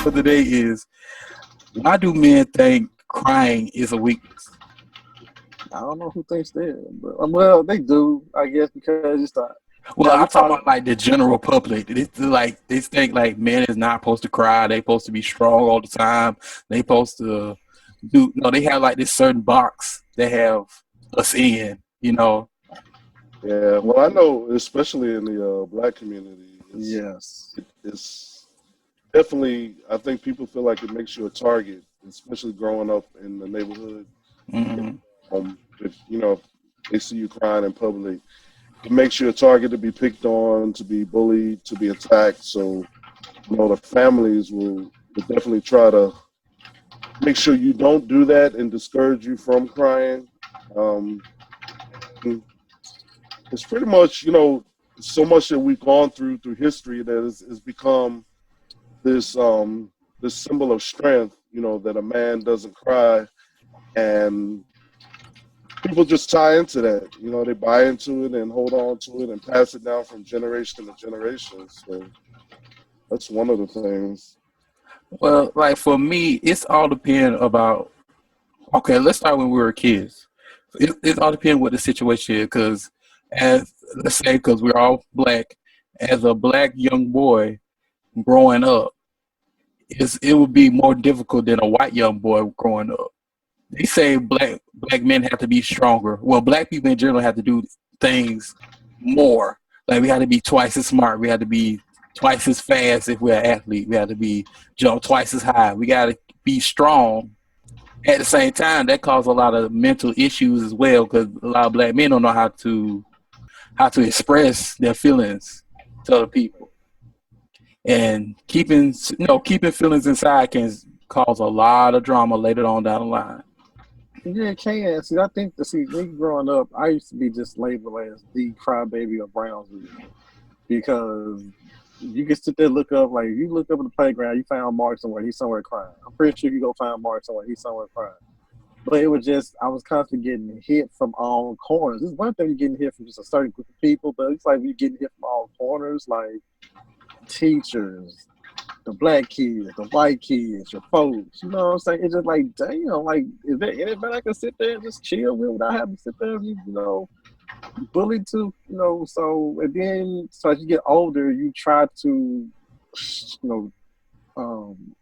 for today is, why do men think crying is a weakness? I don't know who thinks that, but well, they do, I guess, because it's the Well, now we I'm talking talk. about like the general public. It's like they think like men is not supposed to cry. They supposed to be strong all the time. They supposed to do no. They have like this certain box they have us in. Yeah, well, I know, especially in the black community, Yes, it's definitely. I think people feel like it makes you a target, especially growing up in the neighborhood. Hmm. If if they see you crying in public, it makes you a target to be picked on, to be bullied, to be attacked. So the families will definitely try to make sure you don't do that and discourage you from crying. Um, it's pretty much so much that we've gone through history that has become this this symbol of strength. That a man doesn't cry, and people just tie into that. They buy into it and hold on to it and pass it down from generation to generation. So that's one of the things. Well, like for me, it's all depend about. Okay, let's start when we were kids. It all depends what the situation is, because as let's say, because we're all black, as a black young boy growing up, it would be more difficult than a white young boy growing up. They say black men have to be stronger. Well, black people in general have to do things more. Like we had to be twice as smart. We had to be twice as fast if we're an athlete. We had to be jump twice as high. We got to be strong. At the same time, that causes a lot of mental issues as well, because a lot of black men don't know how to express their feelings to other people, and keeping feelings inside can cause a lot of drama later on down the line. yeah, it can. See, I think me growing up, I used to be just labeled as the crybaby of Brownsville because you can sit there and look up, like you look up at the playground, you found Mark somewhere, he's somewhere crying. I'm pretty sure you go find Mark somewhere, he's somewhere crying. But it was just I was constantly getting hit from all corners. It's one thing you're getting hit from just a certain group of people, but it's like you're getting hit from all corners, like teachers, the black kids, the white kids, your folks. You know what I'm saying? It's just like, damn, like, is there anybody I can sit there and just chill with without having to sit there and be, bullied to, so and then so as you get older, you try to, you know, um,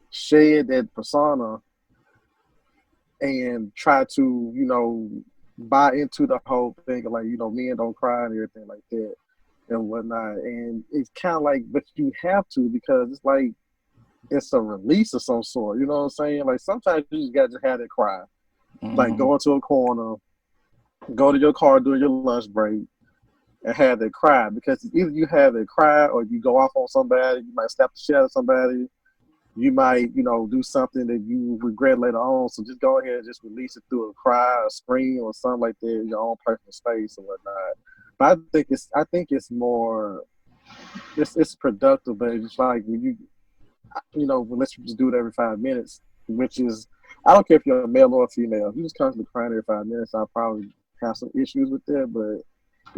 shed that persona and try to, buy into the whole thing of like, men don't cry and everything like that and whatnot. And it's kind of like, but you have to because it's like it's a release of some sort. You know what I'm saying? Like sometimes you just got to have that cry. Like Hmm. go into a corner, go to your car during your lunch break, and have that cry. Because either you have that cry or you go off on somebody, you might slap the shit out of somebody, you might, do something that you regret later on. So just go ahead and just release it through a cry, a scream, or something like that in your own personal space or whatnot. But I think it's more it's productive, but it's like when let's just do it every 5 minutes, which is I don't care if you're a male or a female. If you just constantly crying every 5 minutes, I'll probably have some issues with that. But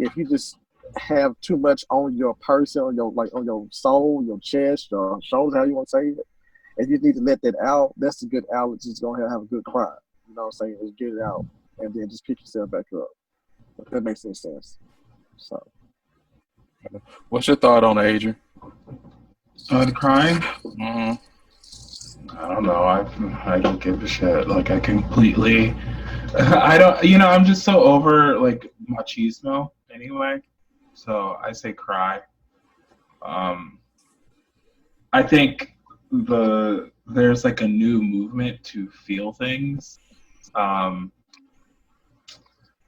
if you just have too much on your person, on your soul, your chest, your shoulders, how you want to say it, and you need to let that out, that's a good outlet. Just go ahead and have a good cry. You know what I'm saying? Just get it out and then just pick yourself back up. If that makes any sense. So What's your thought on it, Adrian? On crying? Hmm. I don't know. I don't give a shit. Like I completely. I don't. I'm just so over like machismo anyway. So I say cry. Um, I think there's like a new movement to feel things. Um,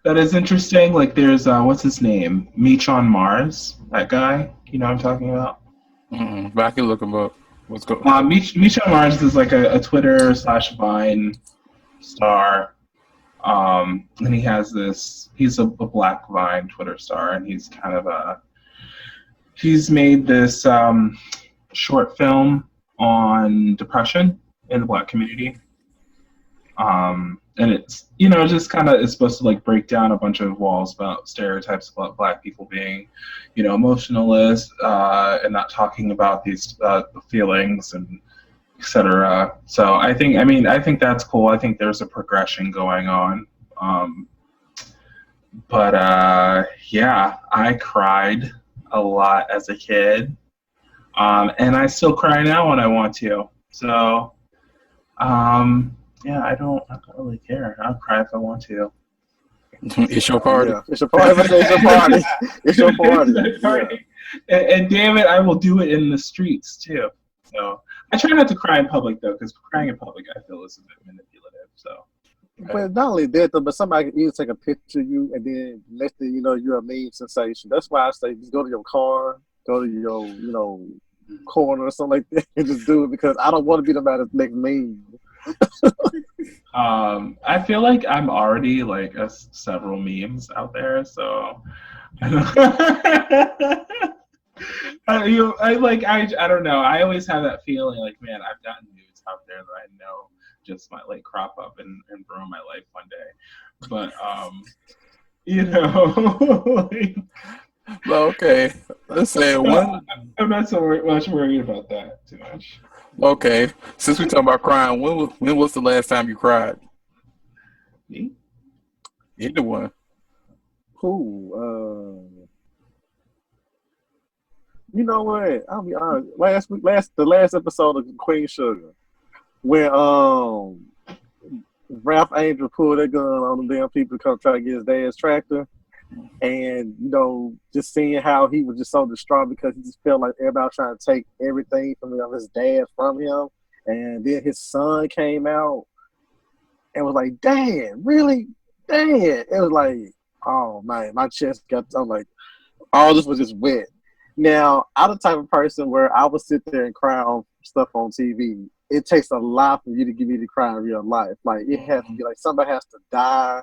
that is interesting. Like there's what's his name? Meech on Mars. That guy. You know what I'm talking about? But I can look him up. What's going? Misha Mars is like a Twitter / Vine star. And he has he's a black Vine Twitter star, and he's made this short film on depression in the black community. And it's, just kind of, it's supposed to like break down a bunch of walls about stereotypes about black people being, emotionalist, and not talking about these feelings and etc. So I think that's cool. I think there's a progression going on. Um, but yeah, I cried a lot as a kid, and I still cry now when I want to. So yeah, I don't really care. I'll cry if I want to. It's your party. Yeah, it's your party. It's your party. It's your party. It's Yeah. party. And damn it, I will do it in the streets too. So I try not to cry in public though, because crying in public I feel is a bit manipulative. So But not only that, though, but somebody can either take a picture of you and then next thing you know, you're a meme sensation. That's why I say just go to your car, go to your, corner or something like that, and just do it because I don't want to be the man that's next meme. I feel like I'm already like several memes out there, so I don't know. I always have that feeling like, man, I've gotten nudes out there that I know just might like crop up and ruin my life one day. But like, Well, okay. Let's say one. I'm not so much worried about that too much. Okay. Since we talking about crying, when was the last time you cried? Me? Either one. Who? You know what? I'll be honest. The last episode of Queen Sugar, when Ralph Angel pulled that gun on them damn people to come try to get his dad's tractor, and just seeing how he was just so distraught because he just felt like everybody was trying to take everything from his dad from him, and then his son came out and was like, "Dad, really, Dad?" It was like, oh man, my chest got. I'm like, all this was just wet. Now, I'm the type of person where I would sit there and cry on stuff on TV. It takes a lot for you to get me to cry in real life. Like, it has to be like somebody has to die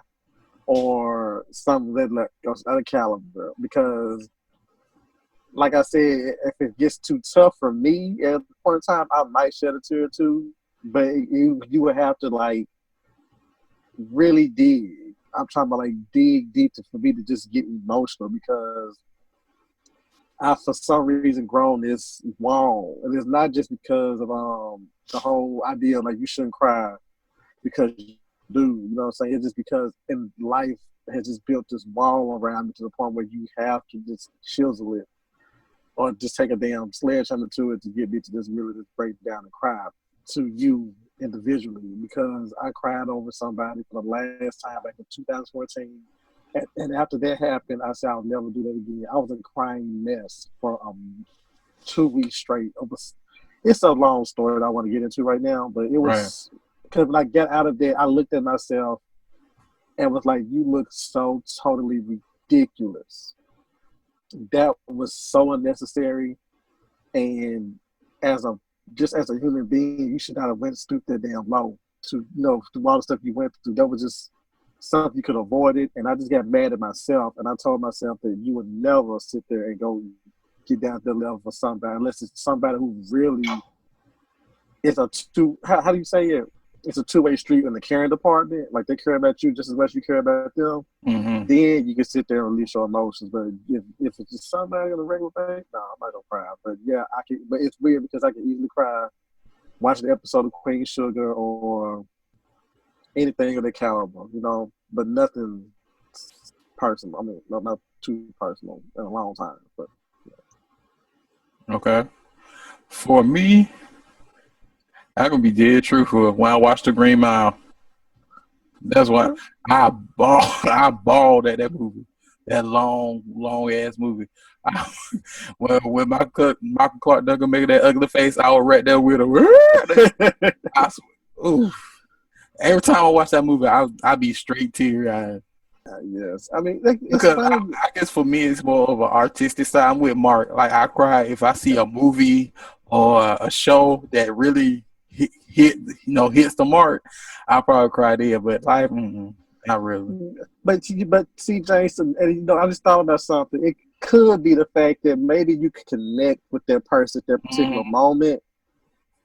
or something that goes other caliber. Because, like I said, if it gets too tough for me at the point in time, I might shed a tear or two. But you would have to, like, really dig. I'm talking about, like, dig deep for me to just get emotional because I, for some reason, grown this wall, and it's not just because of the whole idea of like you shouldn't cry because you do. You know what I'm saying? It's just because in life has just built this wall around me to the point where you have to just chisel it or just take a damn sledgehammer to it to get me to just really just break down and cry to you individually because I cried over somebody for the last time back in 2014. And after that happened, I said I'll never do that again. I was a crying mess for 2 weeks straight. It's a long story that I want to get into right now, but it was because when I got out of there, I looked at myself and was like, "You look so totally ridiculous." That was so unnecessary, and as a human being, you should not have went stooped that damn low to through all the stuff you went through. That was just something you could avoid it, and I just got mad at myself, and I told myself that you would never sit there and go get down to the level for somebody unless it's somebody who really is how do you say it? It's a two-way street in the caring department. Like they care about you just as much as you care about them. Mm-hmm. Then you can sit there and release your emotions. But if it's just somebody on a regular thing, no, I'm not gonna cry. But yeah, I can. But it's weird because I can easily cry watching the episode of Queen Sugar or anything of that caliber, but nothing personal. I mean, not too personal in a long time. But Okay. For me, I can be dead truthful. When I watched The Green Mile, that's why I balled at that movie. That long ass movie. When Michael Clark Duncan making that ugly face, I was right there with her. Ooh. Every time I watch that movie, I be straight teary eyed. Yes, I mean it's Because funny. I guess for me it's more of an artistic side. I'm with Mark. Like I cry if I see a movie or a show that really hits the mark. I probably cry there, but life, not really. But see, Jason, and I just thought about something. It could be the fact that maybe you can connect with that person at that particular moment,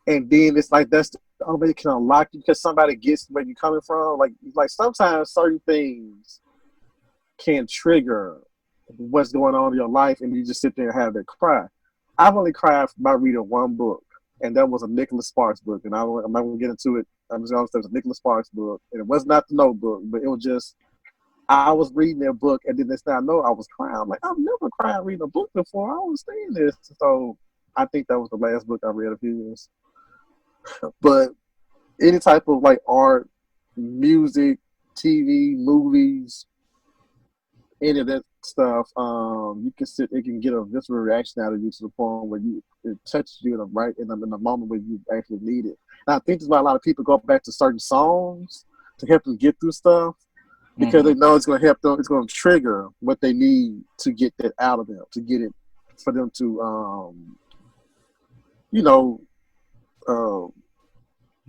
and then it's like that's the only way you can unlock you because somebody gets where you're coming from. Like sometimes certain things can trigger what's going on in your life, and you just sit there and have that cry. I've only cried by reading one book, and that was a Nicholas Sparks book. And I'm not going to get into it. I'm just going to say it was a Nicholas Sparks book, and it was not the Notebook, but it was just I was reading their book, and then next thing I know, I was crying. I'm like, I've never cried reading a book before. I don't understand this. So I think that was the last book I read of his. But any type of like art, music, TV, movies, any of that stuff, you can it can get a visceral reaction out of you to the point where it touches you in the moment where you actually need it. And I think that's why a lot of people go back to certain songs to help them get through stuff because they know it's going to help them. It's going to trigger what they need to get that out of them, to get it for them to,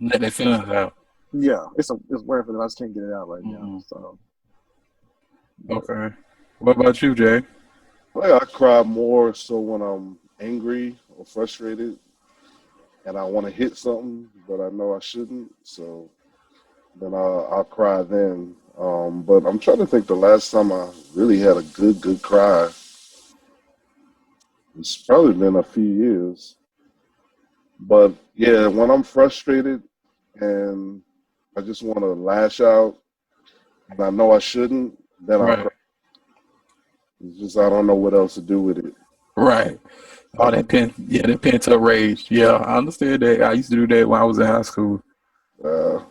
let their feelings out. Yeah, it's worth it. I just can't get it out right now. So. Okay. What about you, Jay? I cry more so when I'm angry or frustrated and I want to hit something, but I know I shouldn't. So then I'll cry then. But I'm trying to think the last time I really had a good cry. It's probably been a few years. But yeah, when I'm frustrated and I just want to lash out and I know I shouldn't, then I'll cry. It's just I don't know what else to do with it. Right. Oh, that pent up rage. Yeah, I understand that. I used to do that when I was in high school. So.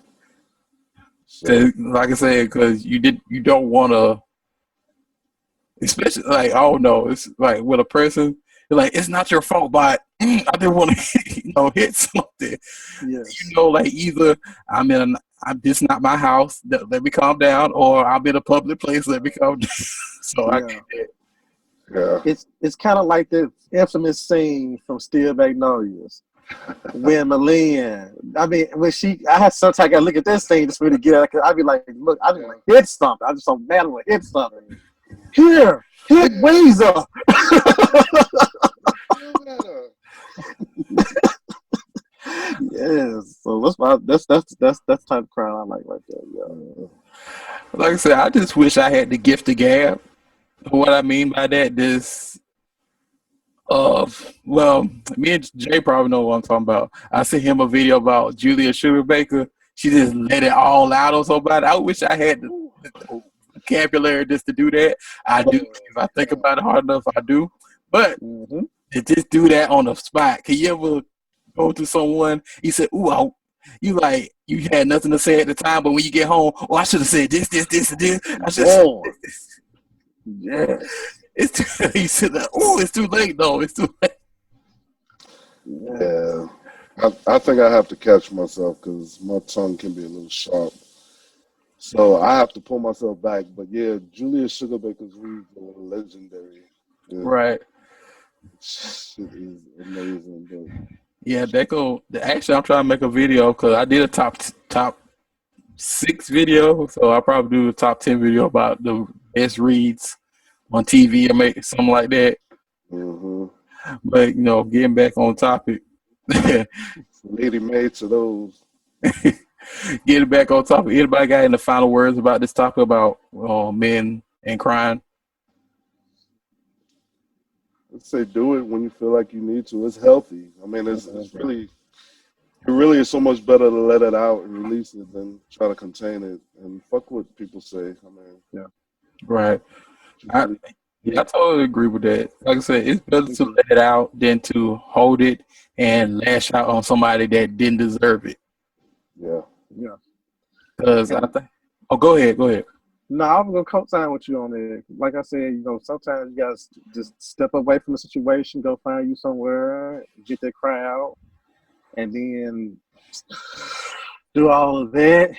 Like I said, because you don't want to, especially like I don't know. It's like with a person, you're like it's not your fault, but I didn't want to, hit something. Yes. Like either this not my house. Let me calm down, or I'm in a public place. Let me calm down. So I get that. Yeah. It's kind of like the infamous scene from Steel Magnolias when Malin, I had sometimes I gotta look at this scene just for me to get it. I'd be like, look, I just want to hit something. I'm just so mad I want to hit something. Here, hit Weezer. Yes, so that's the type of crowd I like right there. Yeah. Like I said, I just wish I had the gift of gab. What I mean by that, me and Jay probably know what I'm talking about. I sent him a video about Julia Sugarbaker. She just let it all out on somebody. I wish I had the vocabulary just to do that. I do. If I think about it hard enough, I do. But to just do that on the spot. Can you ever go to someone? You said, "Ooh, you had nothing to say at the time, but when you get home, I should have said this, and this. I should have said this." Yeah. He said, it's too late, though. It's too late. Yeah. I think I have to catch myself because my tongue can be a little sharp. So I have to pull myself back. But yeah, Julia Sugarbaker's reads are legendary. Yeah. Right. Shit is amazing. But yeah, actually, I'm trying to make a video because I did a top 6 video. So I'll probably do a top 10 video about the best reads on TV or make something like that. But getting back on topic, lady made to those. Getting back on topic. Anybody got any final words about this topic about men and crime? Let's say do it when you feel like you need to. It's healthy. I mean, it's really is so much better to let it out and release it than try to contain it. And fuck what people say. I mean, yeah, right. I totally agree with that. Like I said, it's better to let it out than to hold it and lash out on somebody that didn't deserve it. Yeah. Because I think. Oh, go ahead. No, I'm gonna co-sign with you on it. Like I said, sometimes you guys just step away from the situation, go find you somewhere, get that cry out, and then do all of that,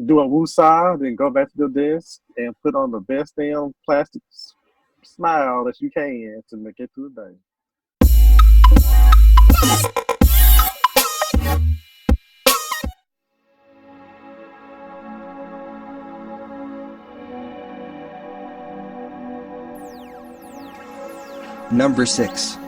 do a woosah, then go back to the desk and put on the best damn plastic smile that you can to make it through the day. Number 6.